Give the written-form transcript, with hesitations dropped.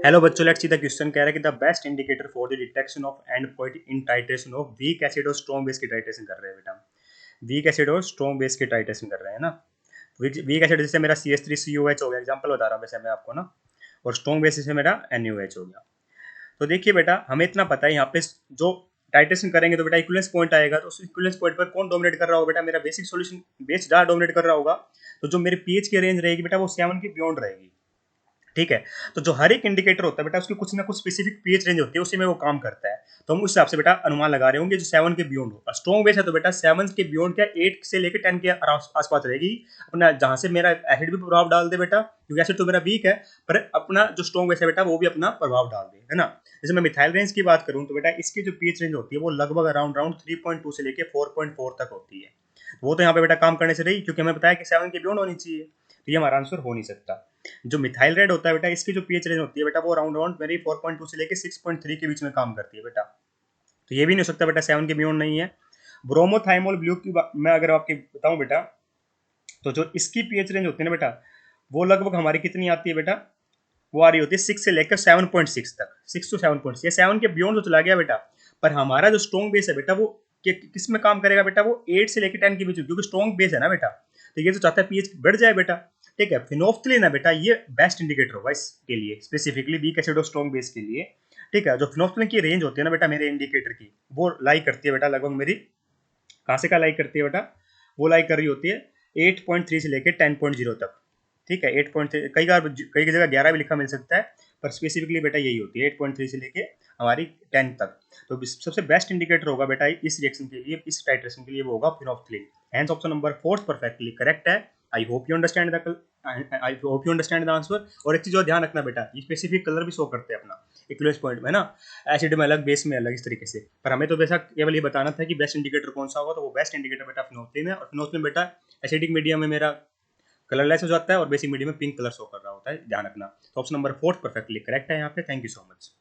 Hello बच्चों, let's see the question कह रहा है कि the best indicator for the detection of and point in titration of weak acid और strong base की टाइट्रेशन कर रहे हैं बेटा। वीक एसिड और स्ट्रॉन्ग बेस की टाइट्रेशन कर रहे हैं ना। वीक एसिड जैसे मेरा CH3COH हो गया, एग्जांपल बता रहा हूँ वैसे मैं आपको ना। और स्ट्रॉन्ग बेस से मेरा NaOH हो गया। तो देखिए बेटा, हमें इतना पता है यहाँ पे जो टाइट्रेशन करेंगे तो बेटा इक्विवेलेंस पॉइंट आएगा। तो उस इक्विवेलेंस पॉइंट पर कौन डोमिनेट कर रहा होगा बेटा? मेरा बेसिक सॉल्यूशन बेस ज़्यादा डोमिनेट कर रहा होगा। तो जो मेरे पीएच की रेंज रहेगी बेटा वो 7 के बियॉन्ड रहेगी। ठीक है। तो जो हर एक इंडिकेटर होता है बेटा उसकी कुछ ना कुछ स्पेसिफिक पीएच रेंज होती है, उसी में वो काम करता है। तो हम उस हिसाब से बेटा अनुमान लगा रहे होंगे जो 7 के बियॉन्ड हो। स्ट्रॉन्ग बेस है तो बेटा 7 के बियॉन्ड क्या 8 से लेकर 10 के आसपास रहेगी। अपना जहां से मेरा एसिड भी प्रभाव डाल दे बेटा, क्योंकि एसिड तो मेरा वीक है, पर अपना जो स्ट्रॉन्ग बेस है बेटा वो भी अपना प्रभाव डाल दे, है ना। जैसे मैं मिथाइल रेंज की बात करूं तो बेटा इसकी जो पीएच रेंज होती है वो लगभग अराउंड अराउंड 3.2 से लेकर 4.4 तक होती है। वो तो यहाँ पे बेटा काम करने से रही, क्योंकि हमें बताया कि 7 के बियॉन्ड होनी चाहिए। तो ये हमारा आंसर हो नहीं सकता। जो मिथाइल रेड होता है बेटा इसकी जो पीएच रेंज होती है बेटा वो अराउंड अराउंड मेरी 4.2 से लेके 6.3 के बीच में काम करती है बेटा। तो ये भी नहीं हो सकता बेटा 7 के बियॉन्ड नहीं है। ब्रोमोथाइमोल ब्लू की मैं अगर आपकी बताऊं बेटा, तो जो इसकी पीएच रेंज होती है ना बेटा वो लगभग हमारी कितनी आती है बेटा? वो आ रही होती है 6 से लेकर 7.6 तक। 6 to 7.6, ये 7 के बियॉन्ड तो चला गया बेटा। पर हमारा जो स्ट्रॉन्ग बेस है बेटा वो किस में काम करेगा बेटा? वो 8 से लेकर 10 के बीच में, क्योंकि स्ट्रॉन्ग बेस है ना बेटा। तो ये तो चाहता है पीएच बढ़ जाए बेटा। ठीक है। फिनोफ्थलीन है बेटा, ये बेस्ट इंडिकेटर होगा इसके लिए, स्पेसिफिकली वीक एसिड और स्ट्रॉन्ग बेस के लिए। ठीक है। जो फिनोफ्थलीन की रेंज होती है ना बेटा मेरे इंडिकेटर की, वो लाई करती है बेटा लगभग मेरी, कहाँ से का लाई करती है बेटा? वो लाई कर रही होती है 8.3 से लेकर 10.0 तक। ठीक है। 8.3 कई जगह 11 भी लिखा मिल सकता है, पर स्पेसिफिकली बेटा यही होती है 8.3 से लेके हमारी 10 तक। तो सबसे बेस्ट इंडिकेटर होगा बेटा इस रिएक्शन के लिए, इस टाइट्रेशन के लिए वो होगा phenolphthalein. Hence option number 4 perfectly correct है। I hope you understand the I hope you understand the answer. और एक चीज और ध्यान रखना बेटा, ये स्पेसिफिक कलर भी शो करते हैं अपना इक्विवेलेंस पॉइंट में ना। एसिड में अलग, बेस में अलग, इस तरीके से। पर हमें तो वैसा केवल ये बताना था कि बेस्ट इंडिकेटर कौन सा होगा। तो वो बेस्ट इंडिकेटर बेटा फिनोफ्थलीन है। और फिनोफ्थलीन बेटा एसिडिक मीडियम में मेरा कलरलेस हो जाता है और बेसिक मीडियम में पिंक कलर शो कर रहा होता है, ध्यान रखना। तो ऑप्शन नंबर 4 परफेक्टली करेक्ट है यहाँ पे। Thank you so much.